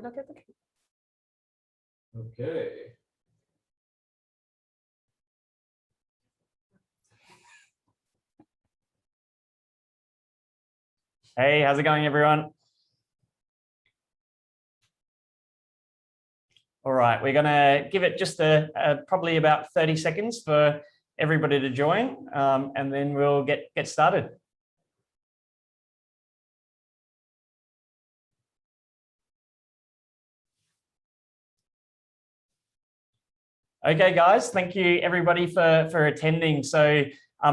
Look at the. Okay. Hey, how's it going, everyone? All right, we're going to give it just probably about 30 seconds for everybody to join, and then we'll get started. Okay, guys, thank you everybody for attending. So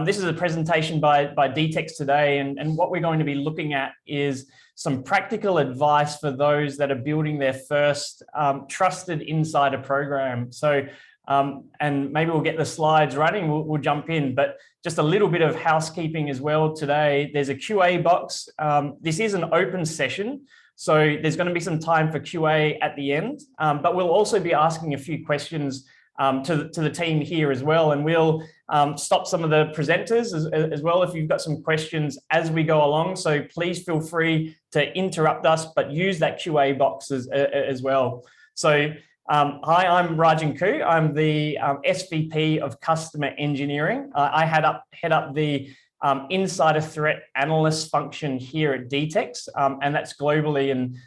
this is a presentation by DTEX today, and what we're going to be looking at is some practical advice for those that are building their first trusted insider program. So, and maybe we'll get the slides running, we'll jump in, but just a little bit of housekeeping as well today. There's a QA box. This is an open session, so there's going to be some time for QA at the end, but we'll also be asking a few questions to the team here as well, and we'll stop some of the presenters as well if you've got some questions as we go along. So please feel free to interrupt us, but use that QA box as well. So hi, I'm Rajan Koo. I'm the SVP of Customer Engineering. I head up the insider threat analyst function here at DTEX, and that's globally. And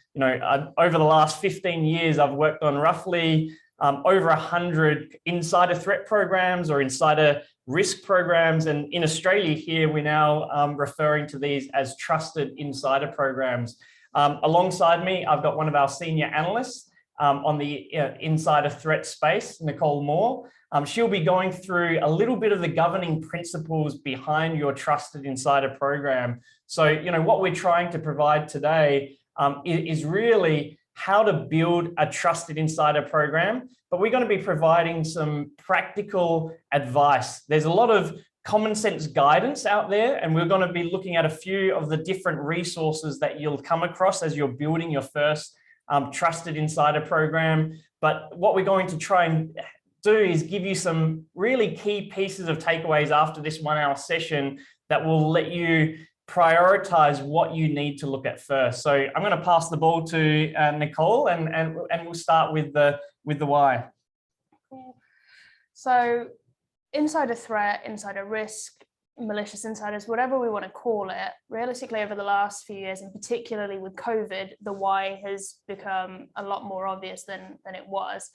over the last 15 years, I've worked on roughly over 100 insider threat programs or insider risk programs. And in Australia here, we're now referring to these as trusted insider programs. Alongside me, I've got one of our senior analysts on the insider threat space, Nicole Moore. She'll be going through a little bit of the governing principles behind your trusted insider program. So, what we're trying to provide today is really how to build a trusted insider program, but we're going to be providing some practical advice. There's a lot of common sense guidance out there, and we're going to be looking at a few of the different resources that you'll come across as you're building your first trusted insider program. But what we're going to try and do is give you some really key pieces of takeaways after this 1 hour session that will let you prioritize what you need to look at first. So I'm going to pass the ball to Nicole, and we'll start with the why. Cool. So insider threat, insider risk, malicious insiders, whatever we want to call it, realistically over the last few years, and particularly with COVID, the why has become a lot more obvious than it was.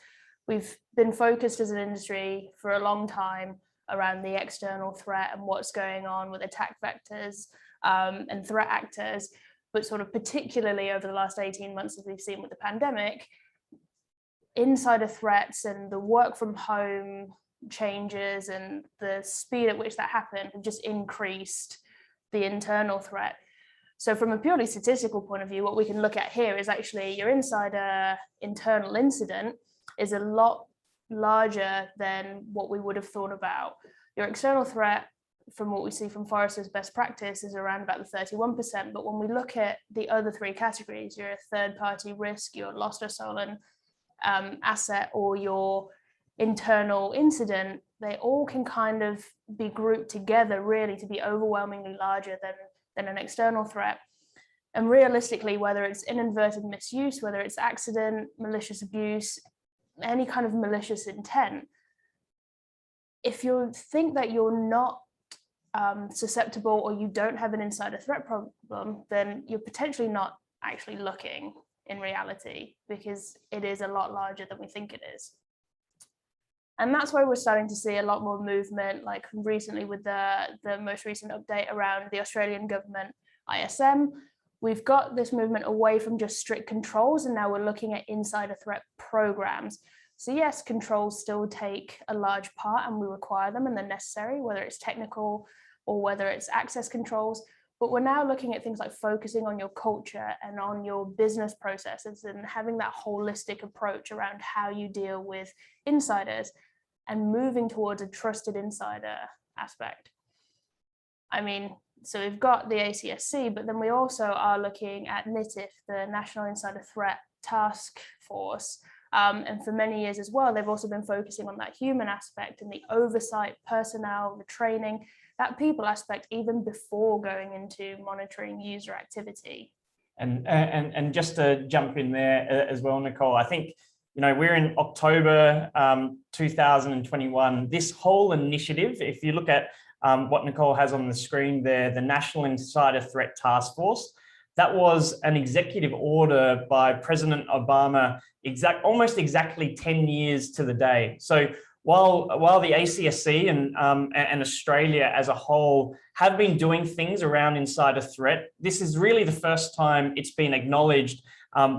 We've been focused as an industry for a long time around the external threat and what's going on with attack vectors and threat actors, but sort of particularly over the last 18 months, as we've seen with the pandemic, insider threats and the work from home changes and the speed at which that happened have just increased the internal threat. So from a purely statistical point of view, what we can look at here is actually your insider internal incident is a lot larger than what we would have thought about. Your external threat, from what we see from Forrester's best practice, is around about the 31%. But when we look at the other three categories, your third-party risk, your lost or stolen asset, or your internal incident, they all can kind of be grouped together really to be overwhelmingly larger than an external threat. And realistically, whether it's inadvertent misuse, whether it's accident, malicious abuse, any kind of malicious intent, if you think that you're not susceptible or you don't have an insider threat problem, then you're potentially not actually looking in reality, because it is a lot larger than we think it is. And that's why we're starting to see a lot more movement, like recently with the most recent update around the Australian government ISM. We've got this movement away from just strict controls, and now we're looking at insider threat programs. So yes, controls still take a large part and we require them and they're necessary, whether it's technical or whether it's access controls. But we're now looking at things like focusing on your culture and on your business processes and having that holistic approach around how you deal with insiders and moving towards a trusted insider aspect. I mean, so we've got the ACSC, but then we also are looking at NITIF, the National Insider Threat Task Force. And for many years as well, they've also been focusing on that human aspect and the oversight, personnel, the training, that people aspect, even before going into monitoring user activity. And just to jump in there as well, Nicole, I think, we're in October 2021. This whole initiative, if you look at what Nicole has on the screen there, the National Insider Threat Task Force, that was an executive order by President Obama almost exactly 10 years to the day. So while the ACSC and Australia as a whole have been doing things around insider threat, this is really the first time it's been acknowledged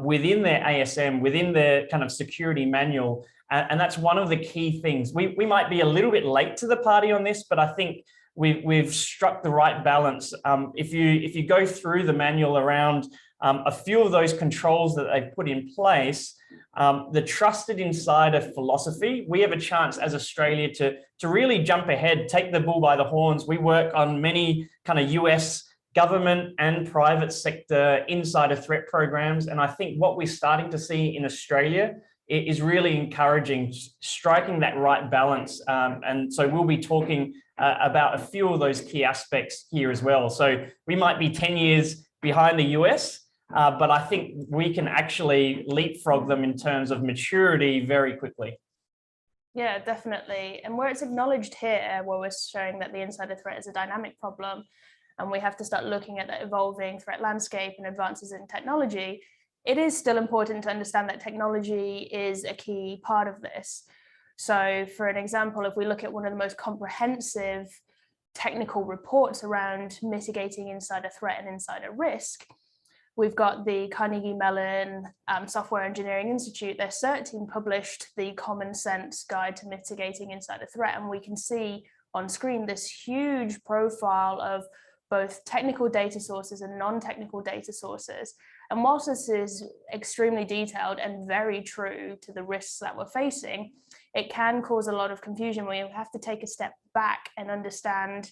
within their ASM, within their kind of security manual. And that's one of the key things. We might be a little bit late to the party on this, but I think we've struck the right balance. If you go through the manual around a few of those controls that they've put in place, the trusted insider philosophy, we have a chance as Australia to really jump ahead, take the bull by the horns. We work on many kind of US government and private sector insider threat programs. And I think what we're starting to see in Australia is really encouraging, striking that right balance. And so we'll be talking about a few of those key aspects here as well. So we might be 10 years behind the US, but I think we can actually leapfrog them in terms of maturity very quickly. Yeah, definitely. And where it's acknowledged here, where we're showing that the insider threat is a dynamic problem, and we have to start looking at the evolving threat landscape and advances in technology, it is still important to understand that technology is a key part of this. So for an example, if we look at one of the most comprehensive technical reports around mitigating insider threat and insider risk, we've got the Carnegie Mellon Software Engineering Institute. Their CERT team published the Common Sense Guide to Mitigating Insider Threat. And we can see on screen this huge profile of both technical data sources and non-technical data sources. And whilst this is extremely detailed and very true to the risks that we're facing, it can cause a lot of confusion where you have to take a step back and understand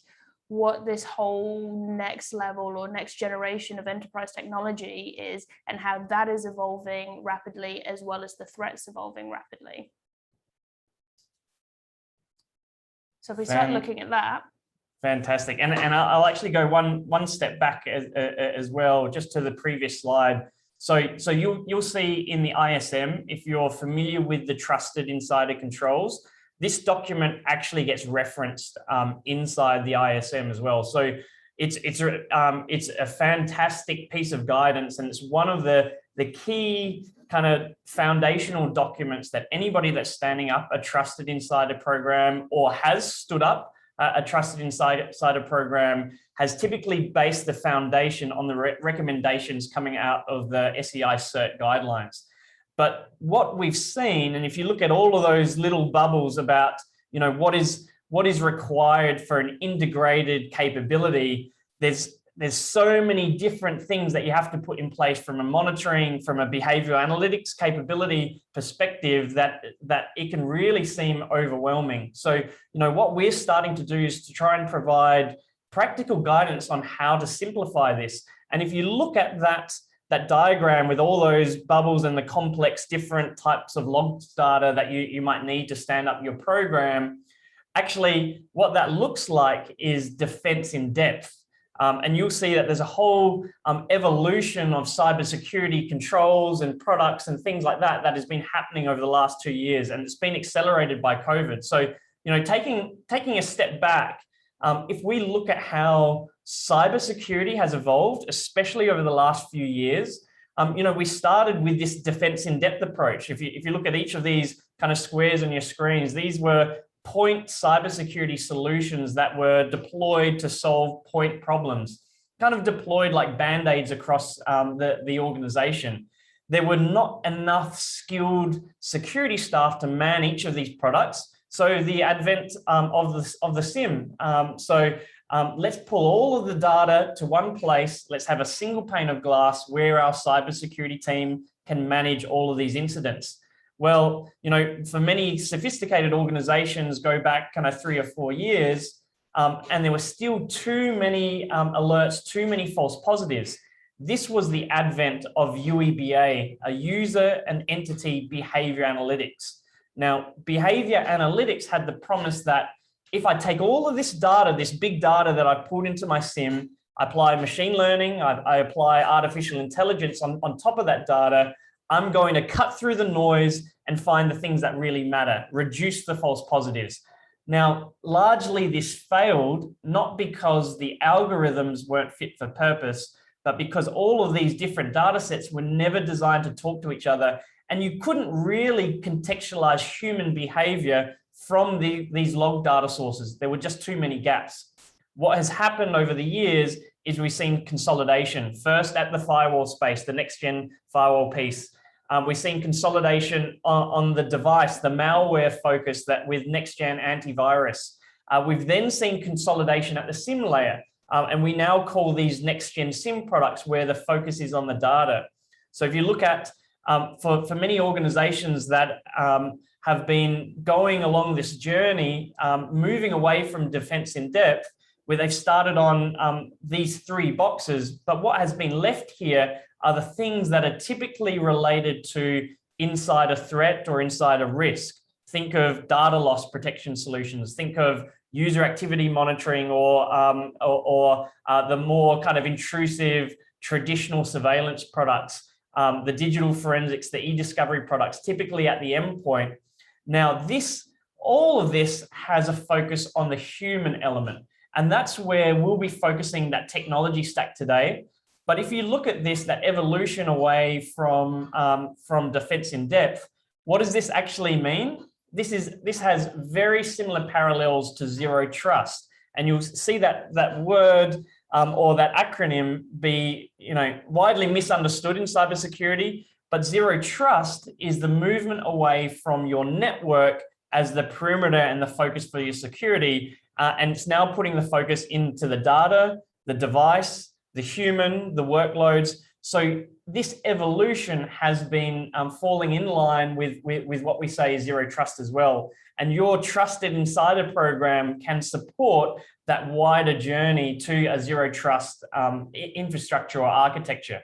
what this whole next level or next generation of enterprise technology is and how that is evolving rapidly, as well as the threats evolving rapidly. So if we start looking at that. Fantastic. And I'll actually go one step back as well, just to the previous slide. So you'll see in the ISM, if you're familiar with the trusted insider controls, this document actually gets referenced inside the ISM as well. So it's a fantastic piece of guidance, and it's one of the key kind of foundational documents that anybody that's standing up a trusted insider program or has stood up a trusted insider program has typically based the foundation on the recommendations coming out of the SEI CERT guidelines. But what we've seen, and if you look at all of those little bubbles about, what is required for an integrated capability, there's so many different things that you have to put in place from a monitoring, from a behavioral analytics capability perspective that it can really seem overwhelming. So, what we're starting to do is to try and provide practical guidance on how to simplify this. And if you look at that diagram with all those bubbles and the complex different types of log data that you might need to stand up your program, actually what that looks like is defense in depth. And you'll see that there's a whole evolution of cybersecurity controls and products and things like that has been happening over the last 2 years, and it's been accelerated by COVID. So, taking a step back, if we look at how cybersecurity has evolved, especially over the last few years, we started with this defense in depth approach. If you look at each of these kind of squares on your screens, these were point cybersecurity solutions that were deployed to solve point problems, kind of deployed like band-aids across the organization. There were not enough skilled security staff to man each of these products. So the advent of the SIM. Let's pull all of the data to one place. Let's have a single pane of glass where our cybersecurity team can manage all of these incidents. Well, for many sophisticated organizations, go back kind of 3 or 4 years, and there were still too many alerts, too many false positives. This was the advent of UEBA, a user and entity behavior analytics. Now, behavior analytics had the promise that if I take all of this data, this big data that I pulled into my SIM, I apply machine learning, I apply artificial intelligence on top of that data, I'm going to cut through the noise and find the things that really matter, reduce the false positives. Now, largely this failed, not because the algorithms weren't fit for purpose, but because all of these different data sets were never designed to talk to each other. And you couldn't really contextualize human behavior from these log data sources. There were just too many gaps. What has happened over the years is we've seen consolidation, first at the firewall space, the next-gen firewall piece. We've seen consolidation on the device, the malware focus that with next-gen antivirus. We've then seen consolidation at the SIM layer, and we now call these next-gen SIM products where the focus is on the data. So if you look at, for many organizations that have been going along this journey, moving away from defense in depth, where they've started on these three boxes, but what has been left here are the things that are typically related to insider threat or insider risk. Think of data loss protection solutions, think of user activity monitoring, or the more kind of intrusive traditional surveillance products, the digital forensics, the e-discovery products, typically at the endpoint. Now, all of this has a focus on the human element. And that's where we'll be focusing that technology stack today. But if you look at this, that evolution away from defense in depth, what does this actually mean? This has very similar parallels to zero trust. And you'll see that word or that acronym be widely misunderstood in cybersecurity. But zero trust is the movement away from your network as the perimeter and the focus for your security. And it's now putting the focus into the data, the device, the human, the workloads. So this evolution has been falling in line with what we say is zero trust as well. And your trusted insider program can support that wider journey to a zero trust infrastructure or architecture.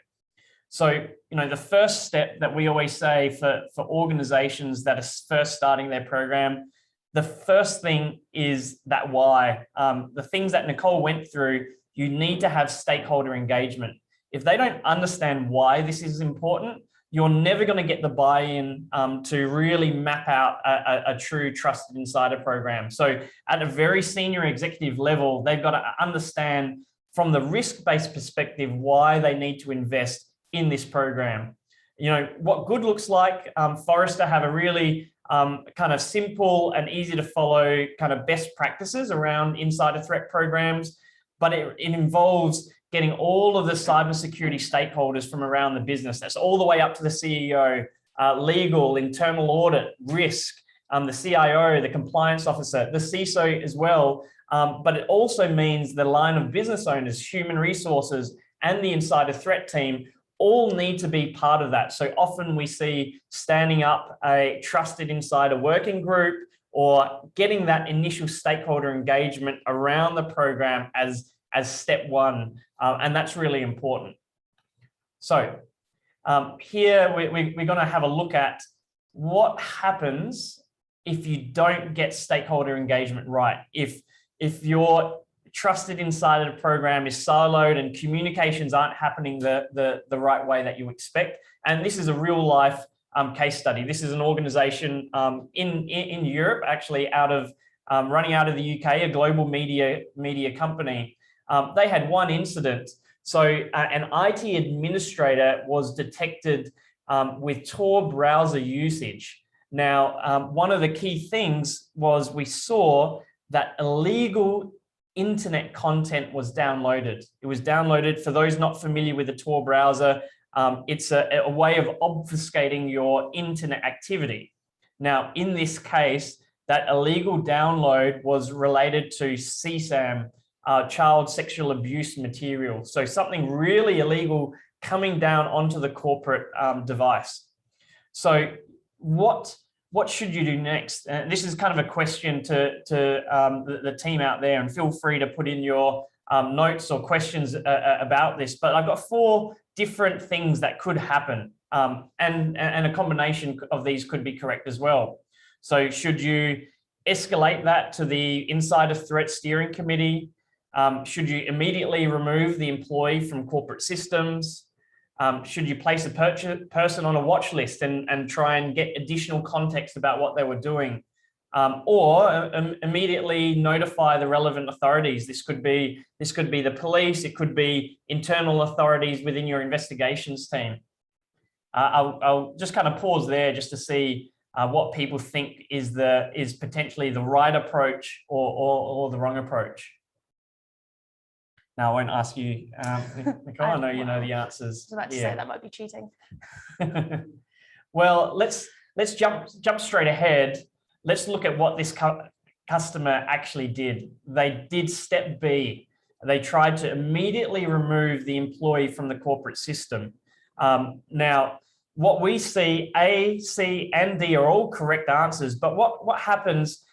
So, the first step that we always say for organizations that are first starting their program, the first thing is that why. The things that Nicole went through, you need to have stakeholder engagement. If they don't understand why this is important, you're never going to get the buy-in to really map out a true trusted insider program. So at a very senior executive level, they've got to understand from the risk-based perspective why they need to invest in this program. What good looks like. Forrester have a really kind of simple and easy to follow kind of best practices around insider threat programs, but it involves getting all of the cybersecurity stakeholders from around the business. That's all the way up to the CEO, legal, internal audit, risk, the CIO, the compliance officer, the CISO as well. But it also means the line of business owners, human resources, and the insider threat team all need to be part of that. So often we see standing up a trusted insider working group or getting that initial stakeholder engagement around the program as step one. And that's really important. So here we're going to have a look at what happens if you don't get stakeholder engagement right. If your trusted insider program is siloed and communications aren't happening the right way that you expect. And this is a real life case study. This is an organization in Europe, actually running out of the UK, a global media company. They had one incident. So an IT administrator was detected with Tor browser usage. Now, one of the key things was we saw that illegal internet content was downloaded. It was downloaded. For those not familiar with the Tor browser, it's a way of obfuscating your internet activity. Now, in this case, that illegal download was related to CSAM, child sexual abuse material. So something really illegal coming down onto the corporate device. So what should you do next? And this is kind of a question to the team out there, and feel free to put in your notes or questions about this. But I've got 4 different things that could happen, and a combination of these could be correct as well. So should you escalate that to the Insider Threat Steering Committee? Should you immediately remove the employee from corporate systems? Should you place a person on a watch list and try and get additional context about what they were doing? Or immediately notify the relevant authorities. This could be the police, it could be internal authorities within your investigations team. I'll just kind of pause there just to see what people think is potentially the right approach or the wrong approach. Now, I won't ask you, Nicole, I know you know the answers. I was about to say that might be cheating. Well, let's jump straight ahead. Let's look at what this customer actually did. They did step B. They tried to immediately remove the employee from the corporate system. Now, what we see, A, C, and D are all correct answers. But what happens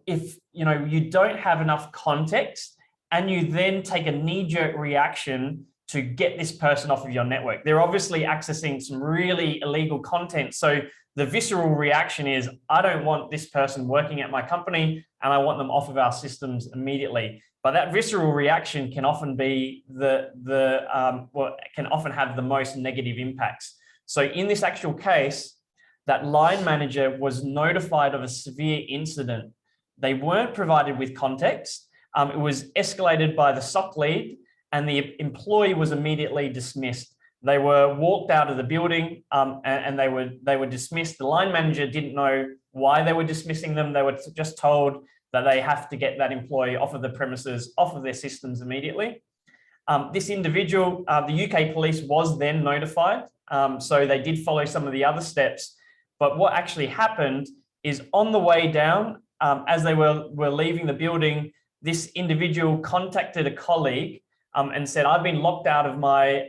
if you don't have enough context and you then take a knee-jerk reaction to get this person off of your network? They're obviously accessing some really illegal content. So the visceral reaction is, I don't want this person working at my company and I want them off of our systems immediately. But that visceral reaction can often be can often have the most negative impacts. So in this actual case, that line manager was notified of a severe incident. They weren't provided with context. It was escalated by the SOC lead and the employee was immediately dismissed. They were walked out of the building and they were dismissed. The line manager didn't know why they were dismissing them. They were just told that they have to get that employee off of the premises, off of their systems immediately. This individual, the UK police was then notified. So they did follow some of the other steps. But what actually happened is on the way down, as they were leaving the building, this individual contacted a colleague and said, I've been locked out of my,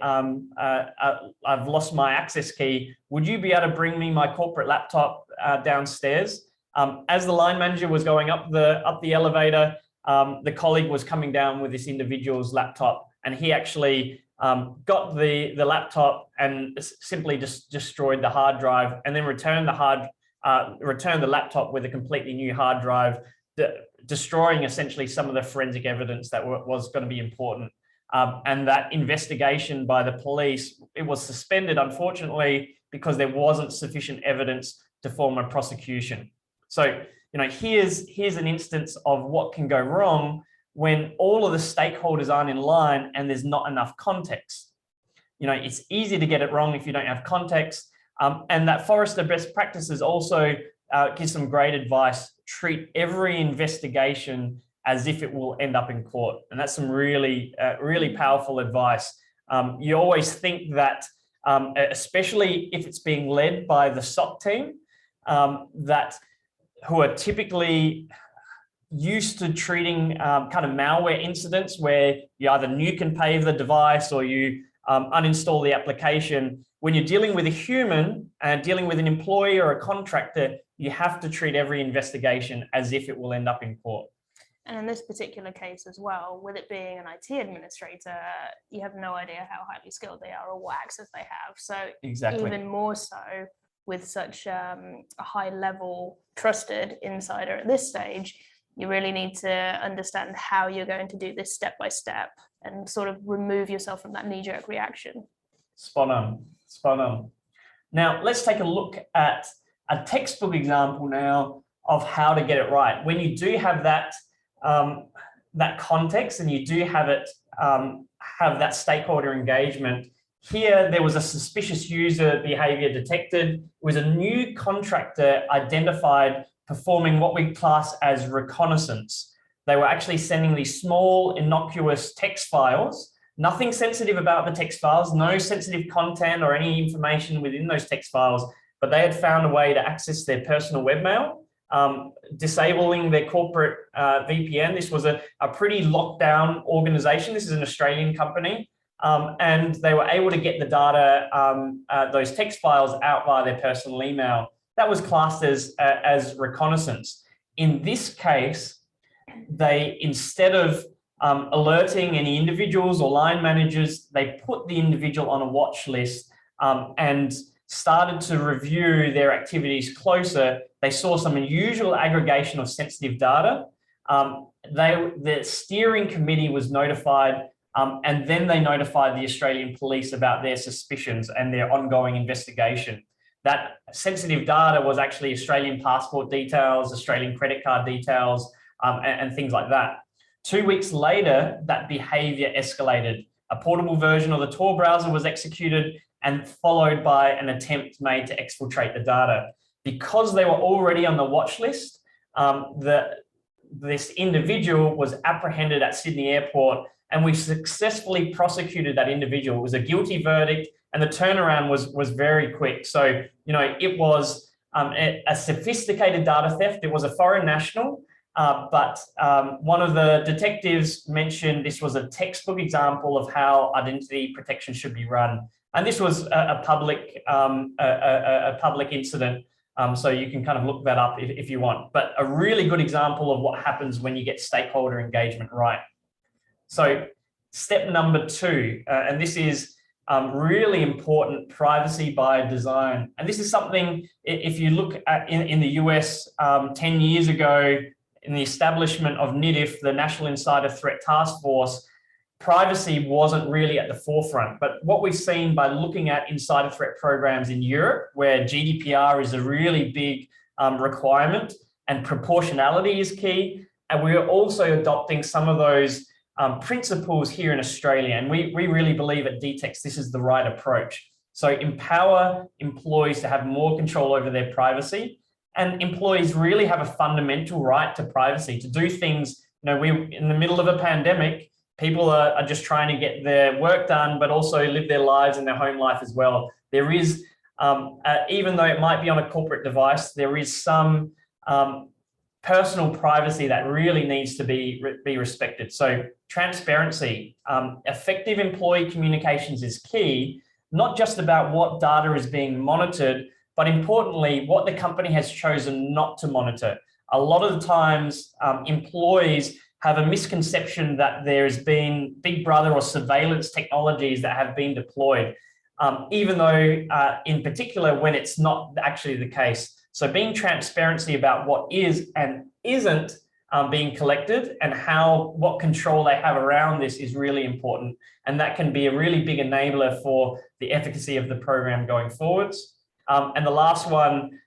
I've lost my access key. Would you be able to bring me my corporate laptop downstairs? As the line manager was going up the elevator, the colleague was coming down with this individual's laptop, and he actually got the laptop and simply just destroyed the hard drive, and then returned the laptop with a completely new hard drive, destroying essentially some of the forensic evidence that was going to be important. And that investigation by the police, it was suspended, unfortunately, because there wasn't sufficient evidence to form a prosecution. So, here's an instance of what can go wrong when all of the stakeholders aren't in line and there's not enough context. It's easy to get it wrong if you don't have context. And that Forrester best practices also gives some great advice. Treat every investigation as if it will end up in court. And that's some really powerful advice. You always think that, especially if it's being led by the SOC team, who are typically used to treating kind of malware incidents where you either nuke and pave the device or you uninstall the application. When you're dealing with a human and dealing with an employee or a contractor, you have to treat every investigation as if it will end up in court. And in this particular case as well, with it being an IT administrator, you have no idea how highly skilled they are or what access they have. So exactly, even more so with such a high level trusted insider at this stage, you really need to understand how you're going to do this step by step and sort of remove yourself from that knee-jerk reaction. Spot on. Now, let's take a look at a textbook example now of how to get it right. When you do have that context and you do have it have that stakeholder engagement. Here, there was a suspicious user behavior detected. It was a new contractor identified performing what we class as reconnaissance. They were actually sending these small, innocuous text files, nothing sensitive about the text files, no sensitive content or any information within those text files, but they had found a way to access their personal webmail, disabling their corporate VPN. This was a pretty locked down organization. This is an Australian company. And they were able to get the data, those text files out via their personal email. That was classed as reconnaissance. In this case, they, instead of alerting any individuals or line managers, they put the individual on a watch list and started to review their activities closer. They saw some unusual aggregation of sensitive data. the steering committee was notified, and then they notified the Australian police about their suspicions and their ongoing investigation. That sensitive data was actually Australian passport details, Australian credit card details, and things like that. 2 weeks later, that behavior escalated. A portable version of the Tor browser was executed and followed by an attempt made to exfiltrate the data. Because they were already on the watch list, this individual was apprehended at Sydney Airport, and we successfully prosecuted that individual. It was a guilty verdict, and the turnaround was very quick. So, it was a sophisticated data theft. It was a foreign national, but one of the detectives mentioned this was a textbook example of how identity protection should be run. And this was a public incident. So you can kind of look that up if you want, but a really good example of what happens when you get stakeholder engagement right. So step number 2, and this is really important, privacy by design. And this is something, if you look at in the US 10 years ago, in the establishment of NITIF, the National Insider Threat Task Force, privacy wasn't really at the forefront. But what we've seen by looking at insider threat programs in Europe, where GDPR is a really big requirement and proportionality is key, and we're also adopting some of those principles here in Australia. And we really believe at DTEX this is the right approach. So empower employees to have more control over their privacy, and employees really have a fundamental right to privacy, to do things. We're in the middle of a pandemic. People are just trying to get their work done, but also live their lives in their home life as well. There is, even though it might be on a corporate device, there is some personal privacy that really needs to be respected. So transparency, effective employee communications is key, not just about what data is being monitored, but importantly, what the company has chosen not to monitor. A lot of the times, employees have a misconception that there's been Big Brother or surveillance technologies that have been deployed, even though in particular when it's not actually the case. So being transparency about what is and isn't being collected and what control they have around this is really important. And that can be a really big enabler for the efficacy of the program going forwards. And the last one,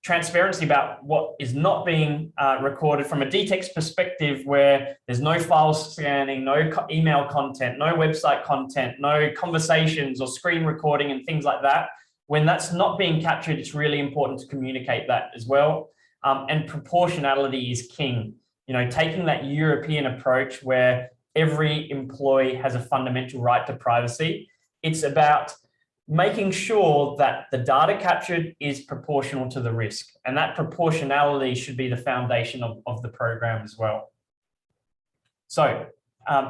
transparency about what is not being recorded from a DTEX perspective, where there's no file scanning, no email content, no website content, no conversations or screen recording and things like that. When that's not being captured, it's really important to communicate that as well. And proportionality is king. Taking that European approach where every employee has a fundamental right to privacy. It's about making sure that the data captured is proportional to the risk. And that proportionality should be the foundation of the program as well. So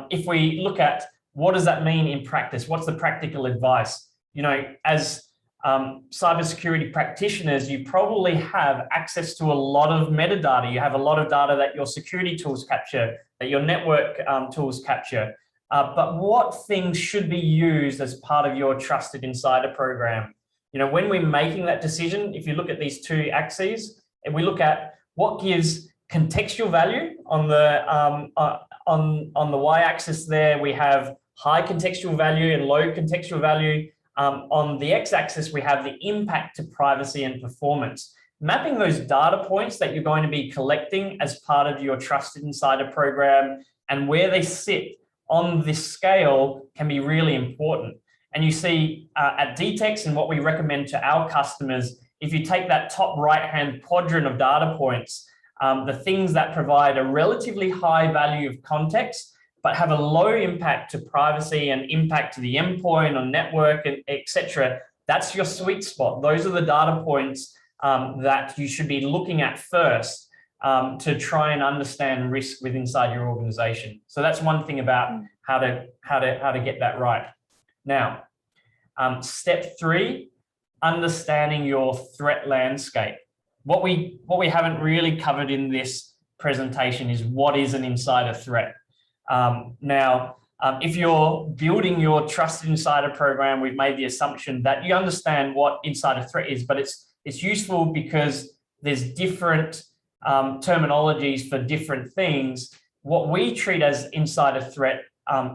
if we look at what does that mean in practice, what's the practical advice? As cybersecurity practitioners, you probably have access to a lot of metadata. You have a lot of data that your security tools capture, that your network tools capture. But what things should be used as part of your Trusted Insider program? When we're making that decision, if you look at these 2 axes, and we look at what gives contextual value on the y-axis there, we have high contextual value and low contextual value. On the x-axis, we have the impact to privacy and performance. Mapping those data points that you're going to be collecting as part of your Trusted Insider program and where they sit on this scale can be really important. And you see at DTEX, and what we recommend to our customers, if you take that top right-hand quadrant of data points, the things that provide a relatively high value of context, but have a low impact to privacy and impact to the endpoint or network, and etc. That's your sweet spot. Those are the data points that you should be looking at first to try and understand risk inside your organization. So that's one thing about how to get that right. Now, step 3, understanding your threat landscape. What we haven't really covered in this presentation is what is an insider threat. If you're building your Trusted Insider program, we've made the assumption that you understand what insider threat is, but it's useful because there's different terminologies for different things. What we treat as insider threat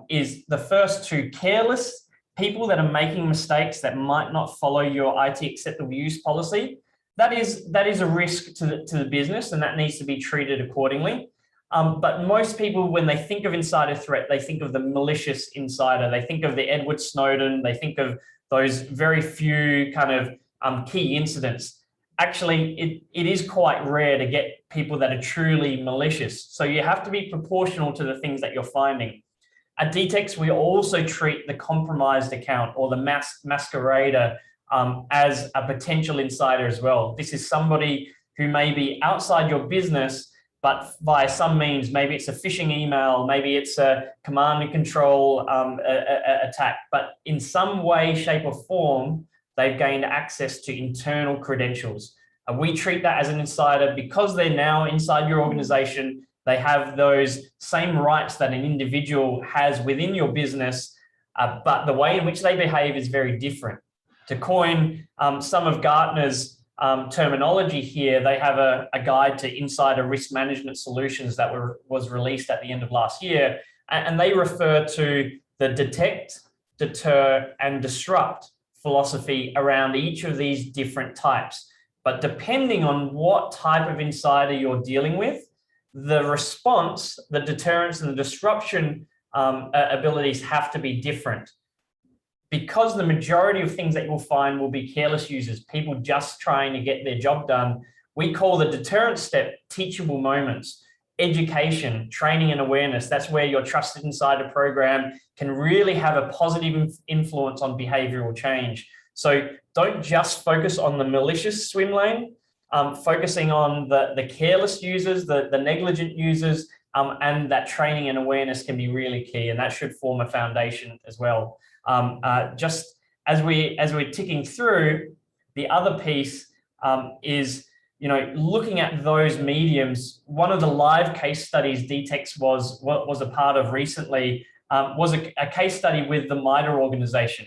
is the first two: careless people that are making mistakes that might not follow your IT acceptable use policy. That is a risk to the business, and that needs to be treated accordingly. But most people, when they think of insider threat, they think of the malicious insider. They think of the Edward Snowden. They think of those very few kind of key incidents. Actually, it is quite rare to get people that are truly malicious. So you have to be proportional to the things that you're finding. At DTEX, we also treat the compromised account or the masquerader as a potential insider as well. This is somebody who may be outside your business, but by some means, maybe it's a phishing email, maybe it's a command and control attack, but in some way, shape or form, they've gained access to internal credentials. And we treat that as an insider because they're now inside your organization. They have those same rights that an individual has within your business, but the way in which they behave is very different. To coin some of Gartner's terminology here, they have a guide to insider risk management solutions that was released at the end of last year, and they refer to the detect, deter, and disrupt philosophy around each of these different types. But depending on what type of insider you're dealing with, the response, the deterrence, and the disruption abilities have to be different. Because the majority of things that you'll find will be careless users, people just trying to get their job done, we call the deterrence step teachable moments. Education, training and awareness, that's where your Trusted Insider program can really have a positive influence on behavioral change. So don't just focus on the malicious swim lane, focusing on the careless users, the negligent users, and that training and awareness can be really key, and that should form a foundation as well. Just as we're ticking through, the other piece is, looking at those mediums. One of the live case studies DTEX was a part of recently was a case study with the MITRE organization.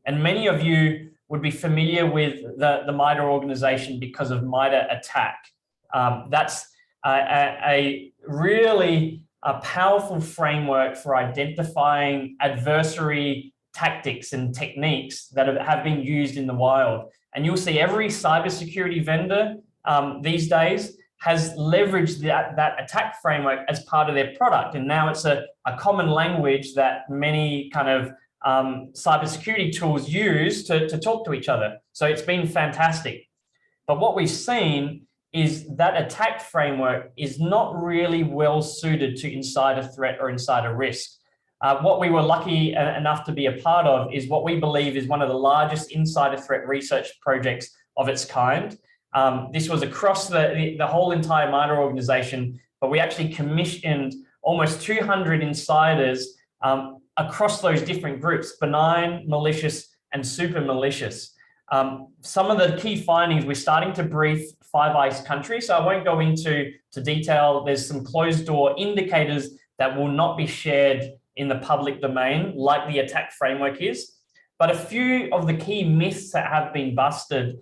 And many of you would be familiar with the MITRE organization because of MITRE ATT&CK. That's a really powerful framework for identifying adversary tactics and techniques that have been used in the wild. And you'll see every cybersecurity vendor these days has leveraged that attack framework as part of their product. And now it's a common language that many kind of cybersecurity tools use to talk to each other. So it's been fantastic. But what we've seen is that attack framework is not really well suited to insider threat or insider risk. What we were lucky enough to be a part of is what we believe is one of the largest insider threat research projects of its kind. This was across the whole entire MITRE organization, but we actually commissioned almost 200 insiders across those different groups: benign, malicious, and super malicious. Some of the key findings, we're starting to brief Five Eyes countries, so I won't go into detail. There's some closed door indicators that will not be shared in the public domain, like the attack framework is. But a few of the key myths that have been busted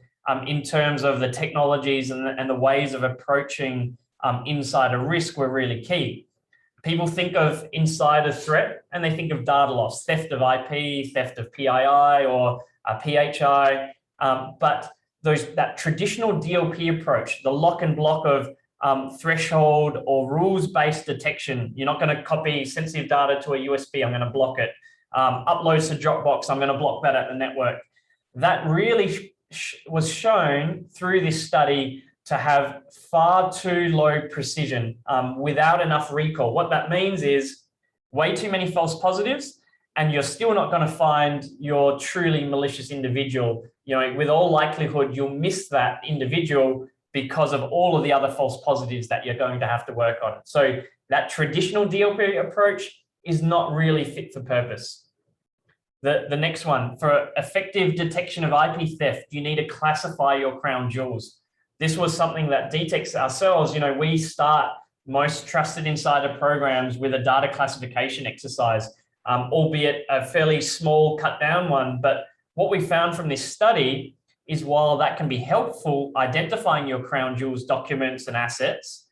in terms of the technologies and the ways of approaching insider risk were really key. People think of insider threat and they think of data loss, theft of IP, theft of PII or PHI, but that traditional DLP approach, the lock and block of threshold or rules-based detection. You're not going to copy sensitive data to a USB, I'm going to block it. Uploads to Dropbox, I'm going to block that at the network. That really was shown through this study to have far too low precision without enough recall. What that means is way too many false positives, and you're still not going to find your truly malicious individual. With all likelihood, you'll miss that individual because of all of the other false positives that you're going to have to work on. So that traditional DLP approach is not really fit for purpose. The next one, for effective detection of IP theft, you need to classify your crown jewels. This was something that DTEX ourselves, we start most Trusted Insider programs with a data classification exercise, albeit a fairly small cut down one. But what we found from this study is while that can be helpful identifying your crown jewels documents and assets,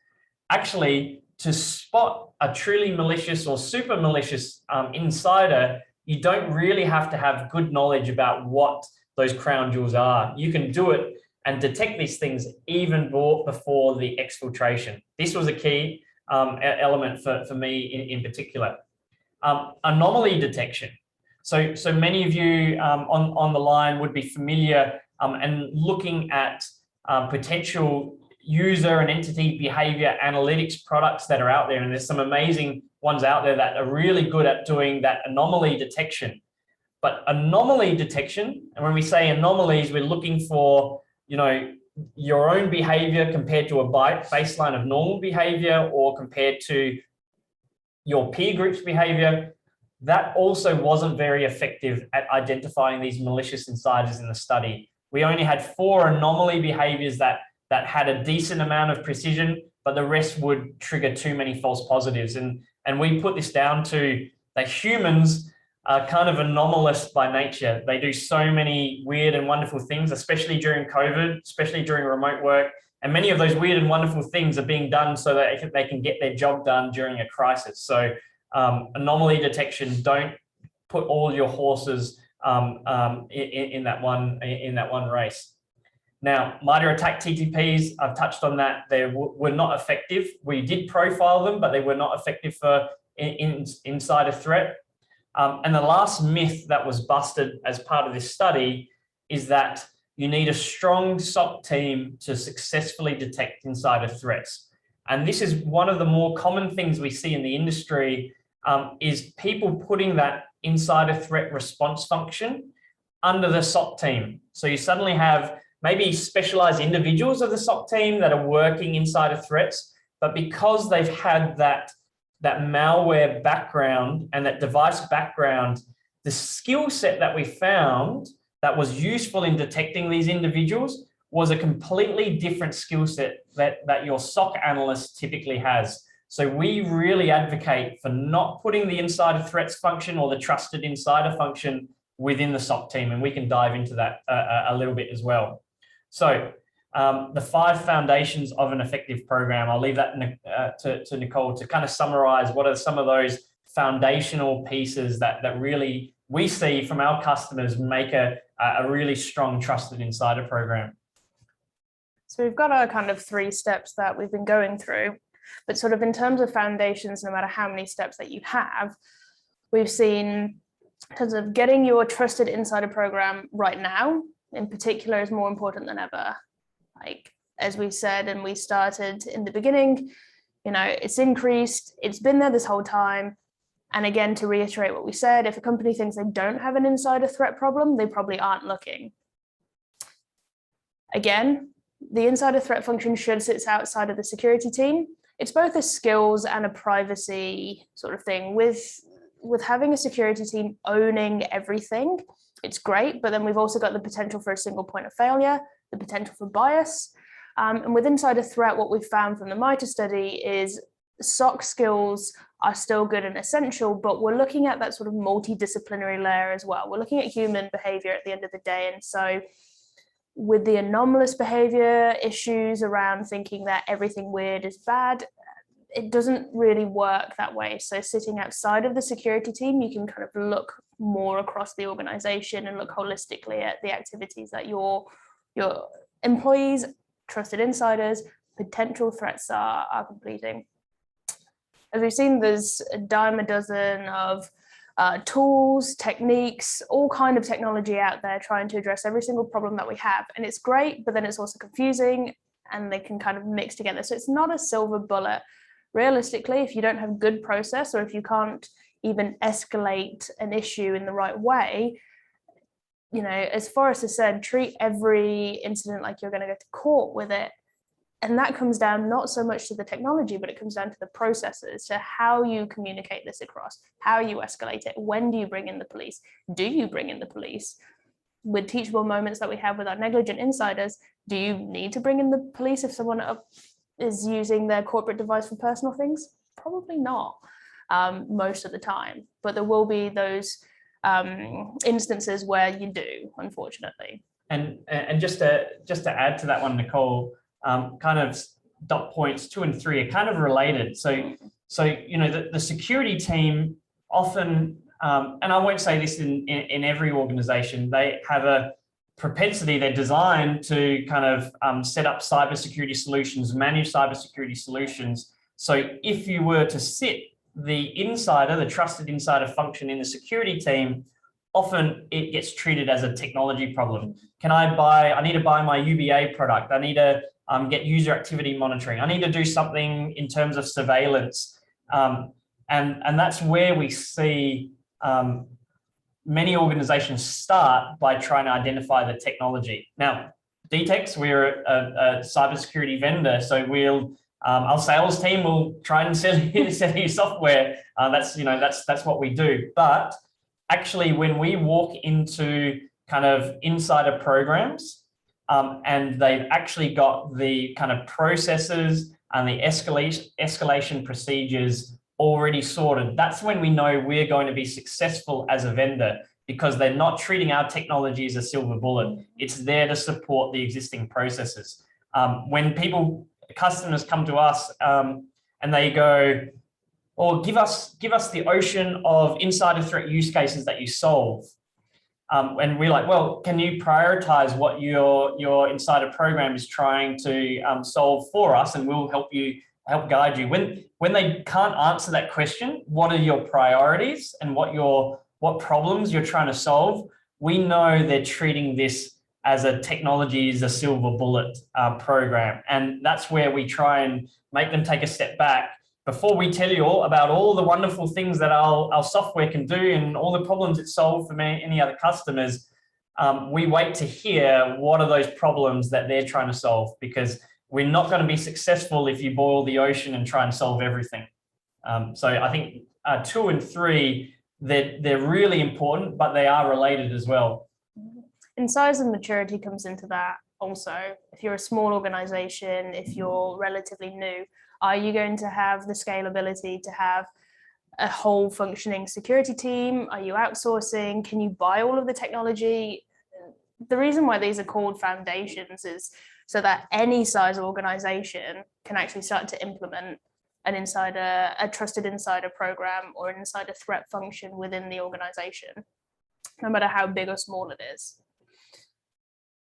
actually, to spot a truly malicious or super malicious insider, you don't really have to have good knowledge about what those crown jewels are. You can do it and detect these things even before the exfiltration. This was a key element for me in particular. Anomaly detection. So many of you on the line would be familiar and looking at potential user and entity behavior analytics products that are out there. And there's some amazing ones out there that are really good at doing that anomaly detection. But anomaly detection, and when we say anomalies, we're looking for, your own behavior compared to a baseline of normal behavior or compared to your peer group's behavior. That also wasn't very effective at identifying these malicious insiders in the study. We only had 4 anomaly behaviors that had a decent amount of precision, but the rest would trigger too many false positives. And we put this down to that humans are kind of anomalous by nature. They do so many weird and wonderful things, especially during COVID, especially during remote work. And many of those weird and wonderful things are being done so that they can get their job done during a crisis. So anomaly detection, don't put all your horses in that one race. Now, MITRE ATT&CK TTPs, I've touched on that. They were not effective. We did profile them, but they were not effective for insider threat. And the last myth that was busted as part of this study is that you need a strong SOC team to successfully detect insider threats. And this is one of the more common things we see in the industry, is people putting that insider threat response function under the SOC team. So you suddenly have maybe specialized individuals of the SOC team that are working insider threats, but because they've had that malware background and that device background, the skill set that we found that was useful in detecting these individuals was a completely different skill set that your SOC analyst typically has. So we really advocate for not putting the insider threats function or the trusted insider function within the SOC team, and we can dive into that a little bit as well. So the 5 foundations of an effective program, I'll leave that to Nicole to kind of summarize what are some of those foundational pieces that really we see from our customers make a really strong trusted insider program. So we've got our kind of 3 steps that we've been going through, but sort of in terms of foundations, no matter how many steps that you have, we've seen in terms of getting your trusted insider program right now, in particular, is more important than ever. Like, as we said, and we started in the beginning, it's increased, it's been there this whole time. And again, to reiterate what we said, if a company thinks they don't have an insider threat problem, they probably aren't looking. Again, the insider threat function should sit outside of the security team. It's both a skills and a privacy sort of thing. With having a security team owning everything, it's great, but then we've also got the potential for a single point of failure, the potential for bias. And with insider threat, what we've found from the MITRE study is SOC skills are still good and essential, but we're looking at that sort of multidisciplinary layer as well. We're looking at human behavior at the end of the day. And so with the anomalous behavior issues around thinking that everything weird is bad, it doesn't really work that way. So sitting outside of the security team, you can kind of look more across the organization and look holistically at the activities that your employees, trusted insiders, potential threats are completing. As we've seen, there's a dime a dozen of tools, techniques, all kind of technology out there trying to address every single problem that we have. And it's great, but then it's also confusing and they can kind of mix together. So it's not a silver bullet. Realistically, if you don't have good process, or if you can't even escalate an issue in the right way, as Forrest has said, treat every incident like you're going to go to court with it. And that comes down not so much to the technology, but it comes down to the processes, to how you communicate this across, how you escalate it. When do you bring in the police? Do you bring in the police? With teachable moments that we have with our negligent insiders, do you need to bring in the police if someone is using their corporate device for personal things? Probably not, most of the time. But there will be those instances where you do, unfortunately. And just to add to that one, Nicole, kind of dot points 2 and 3 are kind of related. So you know, the security team often, and I won't say this in every organization, they have a propensity, they're designed to kind of set up cybersecurity solutions, manage cybersecurity solutions. So if you were to sit the insider, the trusted insider function in the security team, often it gets treated as a technology problem. I need to buy my UBA product. I need to get user activity monitoring. I need to do something in terms of surveillance. And that's where we see many organizations start by trying to identify the technology. Now, DTEX, we're a cybersecurity vendor, so our sales team will try and sell you software. That's what we do. But actually, when we walk into kind of insider programs, and they've actually got the kind of processes and the escalation procedures already sorted, that's when we know we're going to be successful as a vendor, because they're not treating our technology as a silver bullet. It's there to support the existing processes. When customers come to us and they go, or give us the ocean of insider threat use cases that you solve. And we're like, well, can you prioritize what your insider program is trying to solve for us, and we'll help guide you. When they can't answer that question, what are your priorities and what problems you're trying to solve, we know they're treating this as a technology is a silver bullet program. And that's where we try and make them take a step back. Before we tell you all about all the wonderful things that our software can do and all the problems it solves for any other customers, we wait to hear what are those problems that they're trying to solve, because we're not going to be successful if you boil the ocean and try and solve everything. So I think 2 and 3, they're really important, but they are related as well. And size and maturity comes into that also. If you're a small organization, if you're relatively new, are you going to have the scalability to have a whole functioning security team? Are you outsourcing? Can you buy all of the technology? The reason why these are called foundations is so that any size organization can actually start to implement a trusted insider program or an insider threat function within the organization, no matter how big or small it is.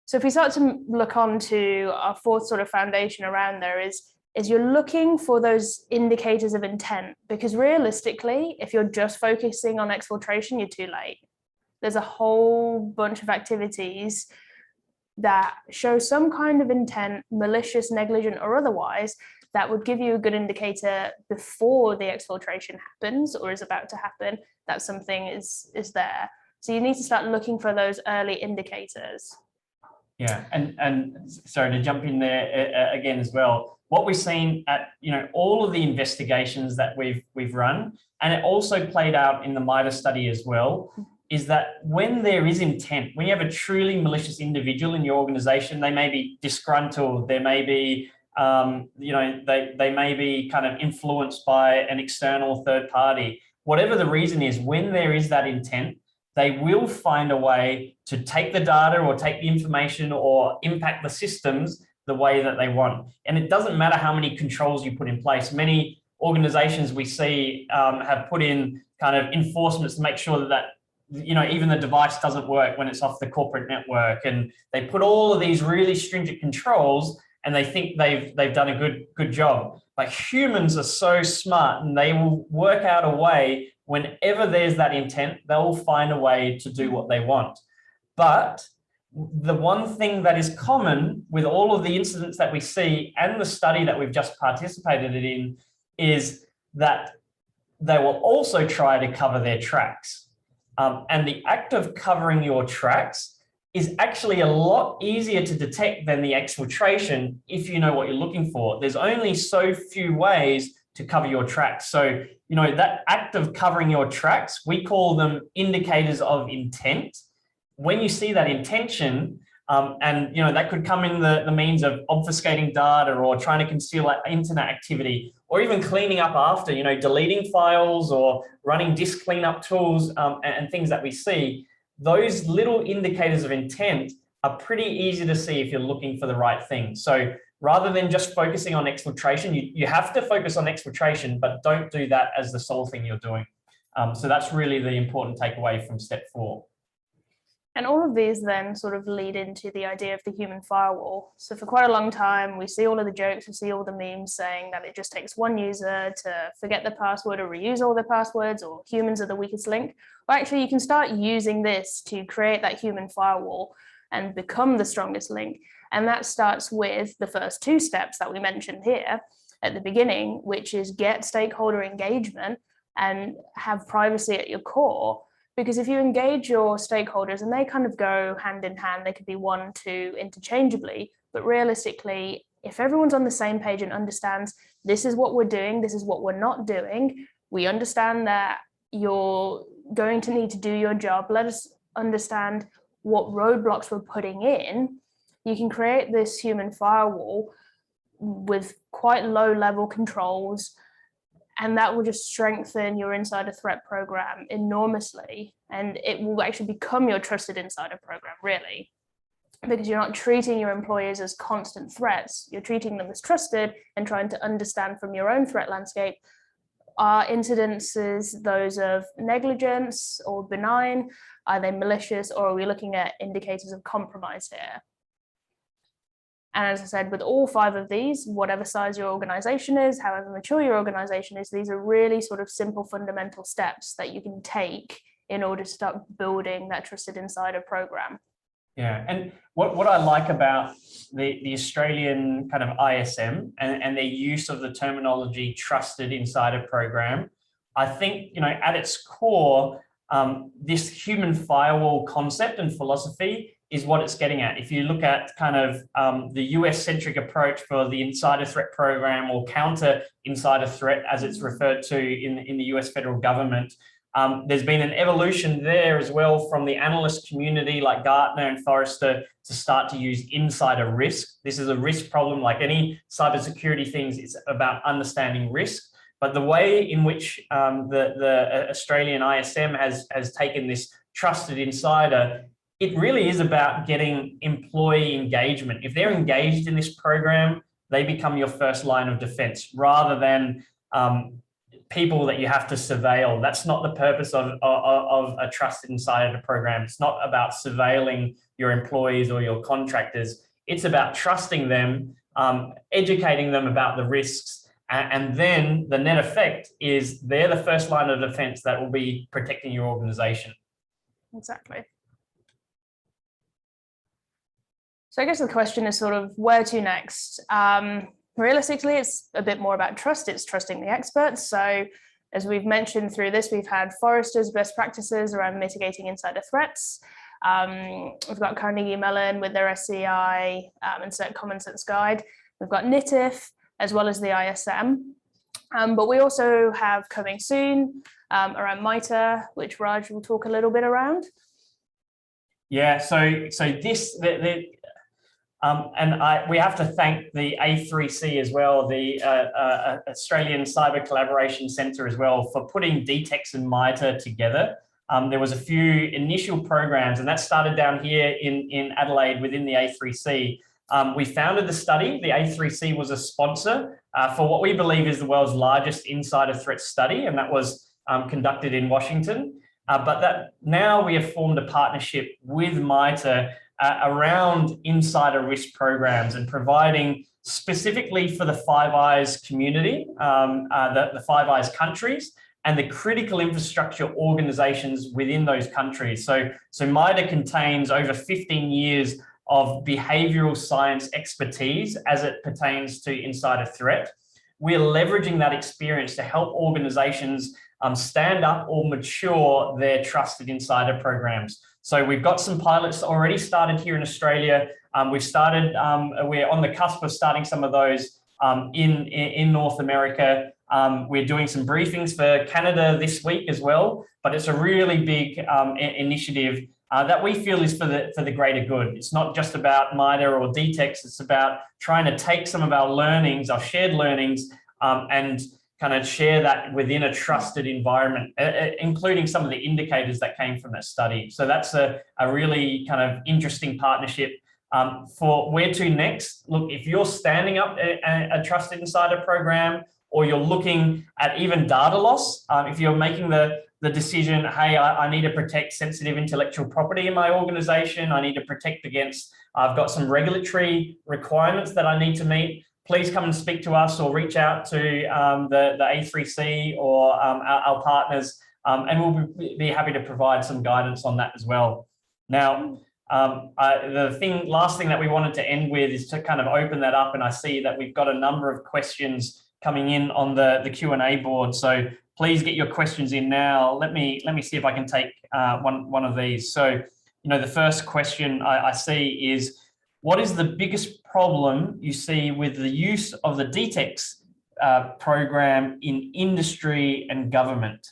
So if we start to look on to our fourth sort of foundation around there is you're looking for those indicators of intent, because realistically, if you're just focusing on exfiltration, you're too late. There's a whole bunch of activities that show some kind of intent, malicious, negligent, or otherwise, that would give you a good indicator before the exfiltration happens or is about to happen, that something is there. So you need to start looking for those early indicators. Yeah, and sorry to jump in there again as well. What we've seen at all of the investigations that we've run, and it also played out in the MITRE study as well, is that when there is intent, when you have a truly malicious individual in your organization, they may be disgruntled, they may be they may be kind of influenced by an external third party. Whatever the reason is, when there is that intent, they will find a way to take the data or take the information or impact the systems the way that they want. And it doesn't matter how many controls you put in place. Many organizations we see have put in kind of enforcements to make sure that even the device doesn't work when it's off the corporate network. And they put all of these really stringent controls and they think they've done a good job. But humans are so smart, and they will work out a way. Whenever there's that intent, they'll find a way to do what they want. But the one thing that is common with all of the incidents that we see and the study that we've just participated in is that they will also try to cover their tracks. And the act of covering your tracks is actually a lot easier to detect than the exfiltration if you know what you're looking for. There's only so few ways to cover your tracks. So, that act of covering your tracks, we call them indicators of intent. When you see that intention, and that could come in the means of obfuscating data or trying to conceal internet activity, or even cleaning up after, deleting files or running disk cleanup tools and things that we see. Those little indicators of intent are pretty easy to see if you're looking for the right thing. So rather than just focusing on exfiltration. You have to focus on exfiltration, but don't do that as the sole thing you're doing. So that's really the important takeaway from step 4. And all of these then sort of lead into the idea of the human firewall. So for quite a long time, we see all of the jokes, we see all the memes saying that it just takes one user to forget the password or reuse all their passwords, or humans are the weakest link. But actually, you can start using this to create that human firewall and become the strongest link. And that starts with the first 2 steps that we mentioned here at the beginning, which is get stakeholder engagement and have privacy at your core. Because if you engage your stakeholders, and they kind of go hand in hand, they could be 1, 2 interchangeably, but realistically, if everyone's on the same page and understands this is what we're doing, this is what we're not doing, we understand that you're going to need to do your job, let us understand what roadblocks we're putting in, you can create this human firewall with quite low level controls. And that will just strengthen your insider threat program enormously. And it will actually become your trusted insider program, really, because you're not treating your employees as constant threats. You're treating them as trusted and trying to understand from your own threat landscape, are incidences those of negligence or benign? Are they malicious, or are we looking at indicators of compromise here? And as I said, with all 5 of these, whatever size your organization is, however mature your organization is, these are really sort of simple fundamental steps that you can take in order to start building that trusted insider program. Yeah, and what I like about the Australian kind of ISM and their use of the terminology trusted insider program, I think, at its core, this human firewall concept and philosophy is what it's getting at. If you look at kind of the US-centric approach for the insider threat program, or counter insider threat as it's referred to in the US federal government, there's been an evolution there as well from the analyst community like Gartner and Forrester to start to use insider risk. This is a risk problem like any cybersecurity things. It's about understanding risk. But the way in which the Australian ISM has taken this trusted insider, it really is about getting employee engagement. If they're engaged in this program, they become your first line of defense rather than people that you have to surveil. That's not the purpose of a trusted insider program. It's not about surveilling your employees or your contractors. It's about trusting them, educating them about the risks, and then the net effect is they're the first line of defense that will be protecting your organization. Exactly. So I guess the question is sort of where to next? Realistically, it's a bit more about trust. It's trusting the experts. So as we've mentioned through this, we've had Forrester's best practices around mitigating insider threats. We've got Carnegie Mellon with their SCI and Common Sense Guide. We've got NITIF as well as the ISM. But we also have coming soon around MITRE, which Raj will talk a little bit around. Yeah, so this, we have to thank the A3C as well, the Australian Cyber Collaboration Centre as well, for putting DTEX and MITRE together. There was a few initial programs, and that started down here in Adelaide within the A3C. We founded the study. The A3C was a sponsor for what we believe is the world's largest insider threat study, and that was conducted in Washington. But that now we have formed a partnership with MITRE around insider risk programs and providing specifically for the Five Eyes community, the Five Eyes countries, and the critical infrastructure organizations within those countries. So MITRE contains over 15 years of behavioral science expertise as it pertains to insider threat. We're leveraging that experience to help organizations stand up or mature their trusted insider programs. So we've got some pilots already started here in Australia. We're on the cusp of starting some of those in North America. We're doing some briefings for Canada this week as well, but it's a really big initiative that we feel is for the greater good. It's not just about MITRE or DTEX, it's about trying to take some of our learnings, our shared learnings, and kind of share that within a trusted environment, including some of the indicators that came from that study. So that's a really kind of interesting partnership For where to next, look, if you're standing up a trusted insider program, or you're looking at even data loss, if you're making the decision, hey, I need to protect sensitive intellectual property in my organization, I need to protect against, I've got some regulatory requirements that I need to meet, please come and speak to us or reach out to the A3C or our partners, and we'll be happy to provide some guidance on that as well. Now, the last thing that we wanted to end with is to kind of open that up, and I see that we've got a number of questions coming in on the Q&A board. So please get your questions in now. Let me see if I can take one of these. So, the first question I see is, what is the biggest problem you see with the use of the DTEX program in industry and government?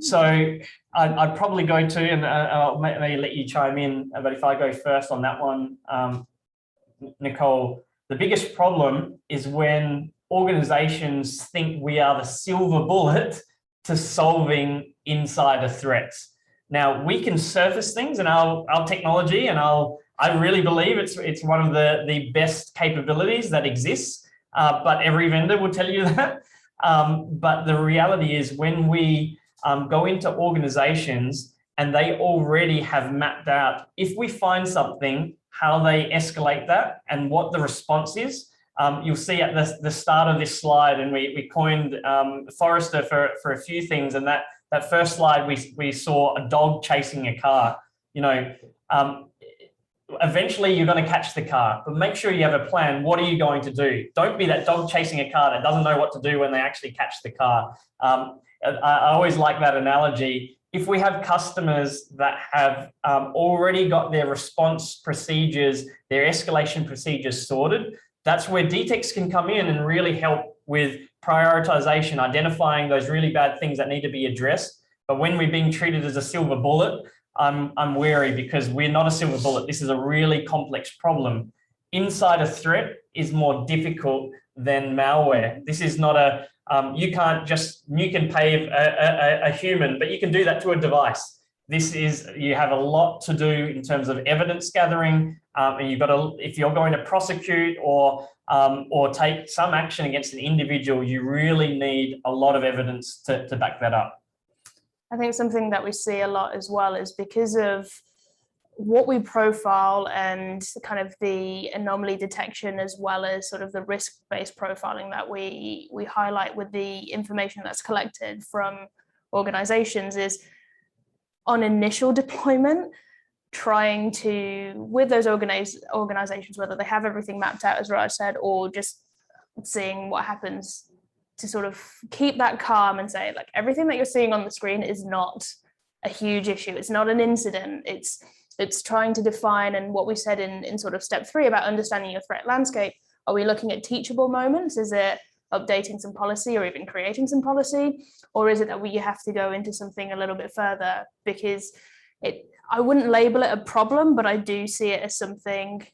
So I'd probably go to, and I'll maybe let you chime in, but if I go first on that one, Nicole, the biggest problem is when organizations think we are the silver bullet to solving insider threats. Now, we can surface things in our technology, and I really believe it's one of the best capabilities that exists, but every vendor will tell you that. But the reality is, when we go into organizations and they already have mapped out, if we find something, how they escalate that and what the response is. You'll see at the start of this slide, and we coined Forrester for a few things, and that first slide we saw a dog chasing a car. Eventually you're going to catch the car, but make sure you have a plan. What are you going to do? Don't be that dog chasing a car that doesn't know what to do when they actually catch the car. I always like that analogy. If we have customers that have already got their response procedures, their escalation procedures sorted, that's where DTEX can come in and really help with prioritization, identifying those really bad things that need to be addressed. But when we're being treated as a silver bullet, I'm wary, because we're not a silver bullet. This is a really complex problem. Insider threat is more difficult than malware. This is not a, you can't just nuke and pave a human, but you can do that to a device. You have a lot to do in terms of evidence gathering, and you've got to, if you're going to prosecute or take some action against an individual, you really need a lot of evidence to back that up. I think something that we see a lot as well is because of what we profile and kind of the anomaly detection, as well as sort of the risk-based profiling that we highlight with the information that's collected from organizations, is on initial deployment, trying to, with those organizations, whether they have everything mapped out, as Raj said, or just seeing what happens, to sort of keep that calm and say, like, everything that you're seeing on the screen is not a huge issue. It's not an incident. It's trying to define, and what we said in sort of step 3 about understanding your threat landscape. Are we looking at teachable moments? Is it updating some policy or even creating some policy? Or is it that we have to go into something a little bit further? Because I wouldn't label it a problem, but I do see it as something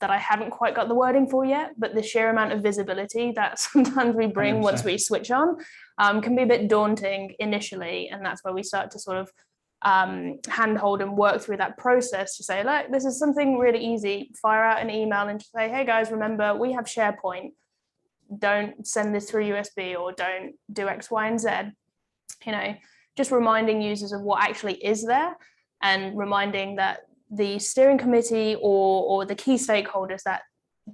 that I haven't quite got the wording for yet. But the sheer amount of visibility that sometimes we bring 100%. Once we switch on can be a bit daunting initially. And that's where we start to sort of handhold and work through that process to say, look, this is something really easy. Fire out an email and say, hey guys, remember, we have SharePoint. Don't send this through USB, or don't do X, Y, and Z. Just reminding users of what actually is there, and reminding that the steering committee or the key stakeholders that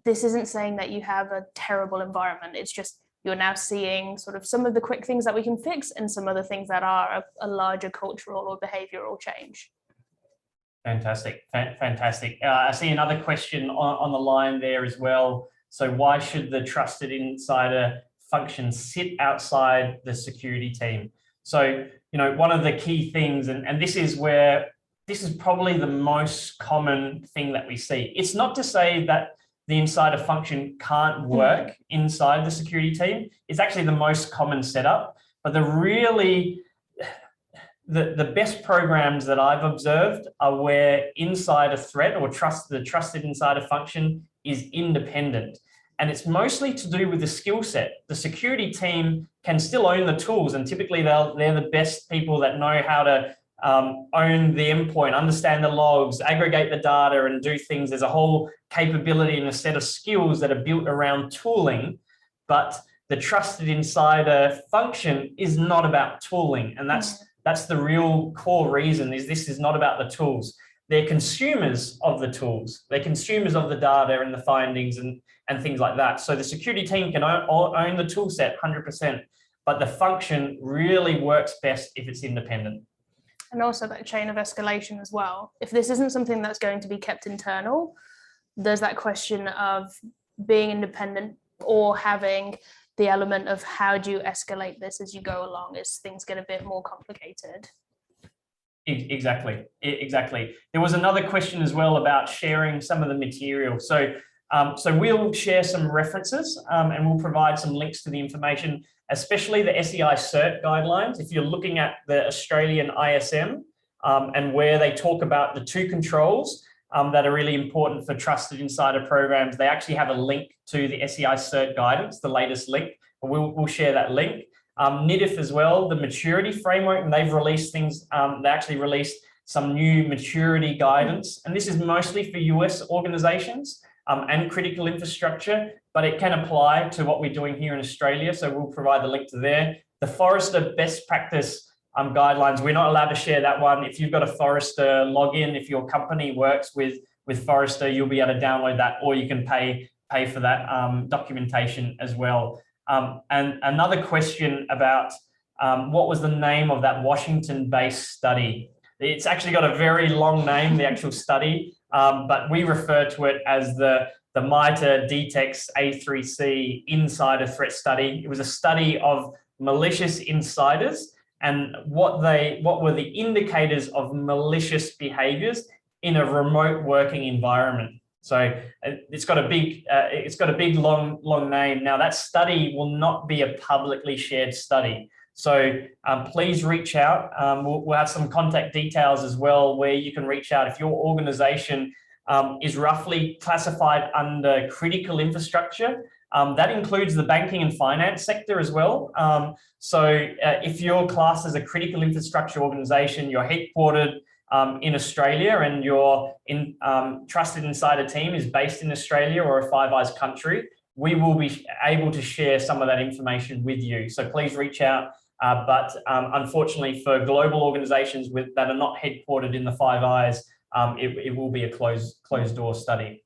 this isn't saying that you have a terrible environment. It's just you're now seeing sort of some of the quick things that we can fix, and some other things that are a larger cultural or behavioral change. Fantastic, fantastic. I see another question on the line there as well. So why should the trusted insider function sit outside the security team? So, one of the key things, and this is probably the most common thing that we see. It's not to say that the insider function can't work inside the security team. It's actually the most common setup, but the best programs that I've observed are where insider threat or the trusted insider function is independent. And it's mostly to do with the skill set. The security team can still own the tools, and typically they're the best people that know how to own the endpoint, understand the logs, aggregate the data, and do things. There's a whole capability and a set of skills that are built around tooling, but the trusted insider function is not about tooling. And that's the real core reason, is this is not about the tools. They're consumers of the tools. They're consumers of the data and the findings and things like that. So the security team can own the tool set 100%, but the function really works best if it's independent. And also that chain of escalation as well. If this isn't something that's going to be kept internal, there's that question of being independent or having the element of how do you escalate this as you go along as things get a bit more complicated. Exactly. There was another question as well about sharing some of the material. So we'll share some references and we'll provide some links to the information, especially the SEI CERT guidelines. If you're looking at the Australian ISM and where they talk about the 2 controls that are really important for trusted insider programs, they actually have a link to the SEI CERT guidance, the latest link. We'll share that link. NIDIF as well, the maturity framework, and they've released things. They actually released some new maturity guidance, and this is mostly for US organizations and critical infrastructure, but it can apply to what we're doing here in Australia. So we'll provide the link to there. The Forrester best practice guidelines, we're not allowed to share that one. If you've got a Forrester login, if your company works with Forrester, you'll be able to download that, or you can pay for that documentation as well. And another question about what was the name of that Washington-based study? It's actually got a very long name, the actual study, but we refer to it as the MITRE DTEX A3C Insider Threat Study. It was a study of malicious insiders and what were the indicators of malicious behaviors in a remote working environment. So it's got a big long name. Now that study will not be a publicly shared study. So please reach out. We'll have some contact details as well where you can reach out if your organization is roughly classified under critical infrastructure. That includes the banking and finance sector as well. So if your class is a critical infrastructure organization, you're headquartered in Australia and your trusted insider team is based in Australia or a Five Eyes country, we will be able to share some of that information with you. So please reach out. But unfortunately for global organizations that are not headquartered in the Five Eyes, it will be a closed door study.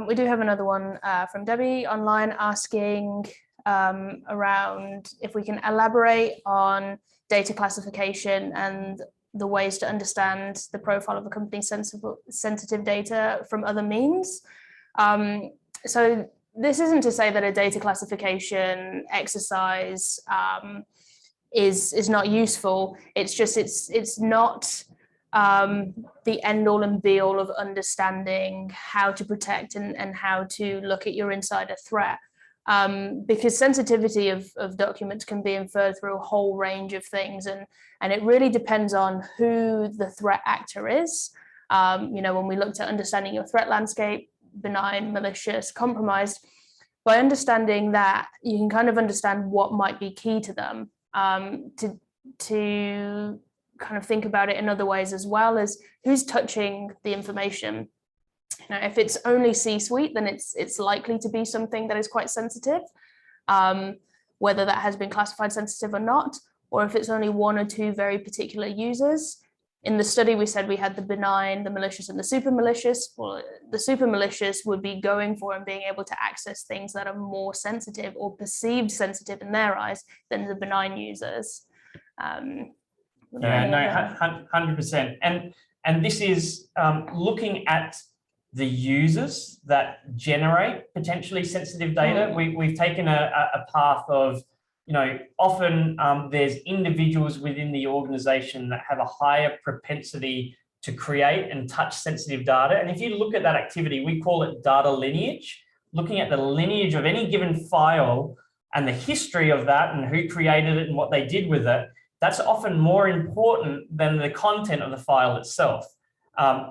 We do have another one from Debbie online asking around if we can elaborate on data classification and the ways to understand the profile of a company's sensitive data from other means. So this isn't to say that a data classification exercise is not useful. It's just it's not the end all and be all of understanding how to protect and how to look at your insider threat. Because sensitivity of documents can be inferred through a whole range of things, and it really depends on who the threat actor is. When we looked at understanding your threat landscape, benign, malicious, compromised, by understanding that, you can kind of understand what might be key to them, to kind of think about it in other ways as well as who's touching the information. If it's only C-suite, then it's likely to be something that is quite sensitive, whether that has been classified sensitive or not, or if it's only one or two very particular users. In the study, we said we had the benign, the malicious, and the super malicious. Well, the super malicious would be going for and being able to access things that are more sensitive or perceived sensitive in their eyes than the benign users. 100%. And this is looking at the users that generate potentially sensitive data. We've taken a path of, often there's individuals within the organization that have a higher propensity to create and touch sensitive data. And if you look at that activity, we call it data lineage, looking at the lineage of any given file and the history of that and who created it and what they did with it. That's often more important than the content of the file itself,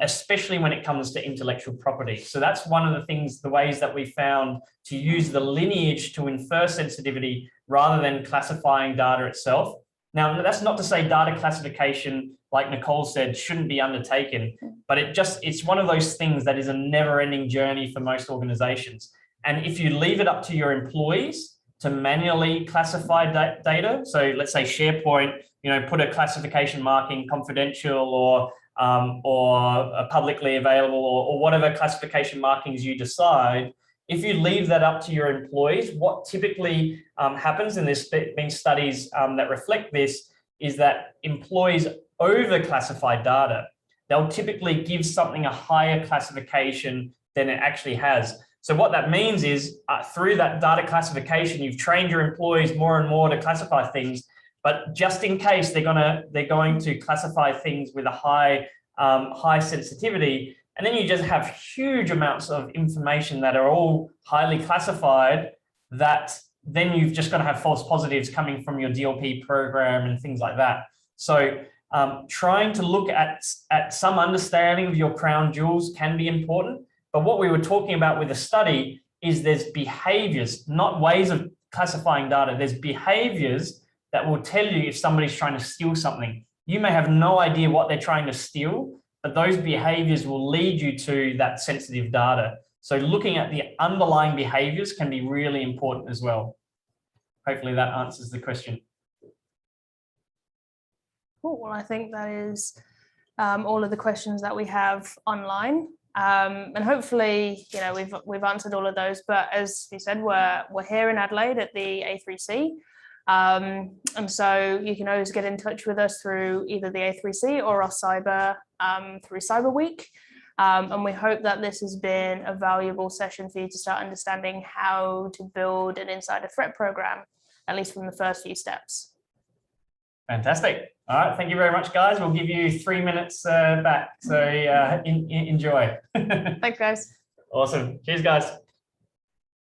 especially when it comes to intellectual property. So that's one of the things, the ways that we found to use the lineage to infer sensitivity rather than classifying data itself. Now, that's not to say data classification, like Nicole said, shouldn't be undertaken, but it's one of those things that is a never-ending journey for most organizations. And if you leave it up to your employees to manually classify data, so let's say SharePoint, put a classification marking confidential or publicly available or whatever classification markings you decide. If you leave that up to your employees, what typically happens, and there's been studies that reflect this, is that employees over-classify data. They'll typically give something a higher classification than it actually has. So what that means is through that data classification, you've trained your employees more and more to classify things, but just in case they're going to classify things with a high sensitivity, and then you just have huge amounts of information that are all highly classified, that then you've just got to have false positives coming from your DLP program and things like that. So trying to look at some understanding of your crown jewels can be important. But what we were talking about with the study is there's behaviors, not ways of classifying data. There's behaviors that will tell you if somebody's trying to steal something. You may have no idea what they're trying to steal, but those behaviors will lead you to that sensitive data. So looking at the underlying behaviors can be really important as well. Hopefully that answers the question. Cool. Well, I think that is all of the questions that we have online. And hopefully, we've answered all of those. But as you said, we're here in Adelaide at the A3C. And so you can always get in touch with us through either the A3C or our cyber through Cyber Week. And we hope that this has been a valuable session for you to start understanding how to build an insider threat program, at least from the first few steps. Fantastic. All right. Thank you very much, guys. We'll give you 3 minutes back. So enjoy. Thanks, guys. Awesome. Cheers, guys.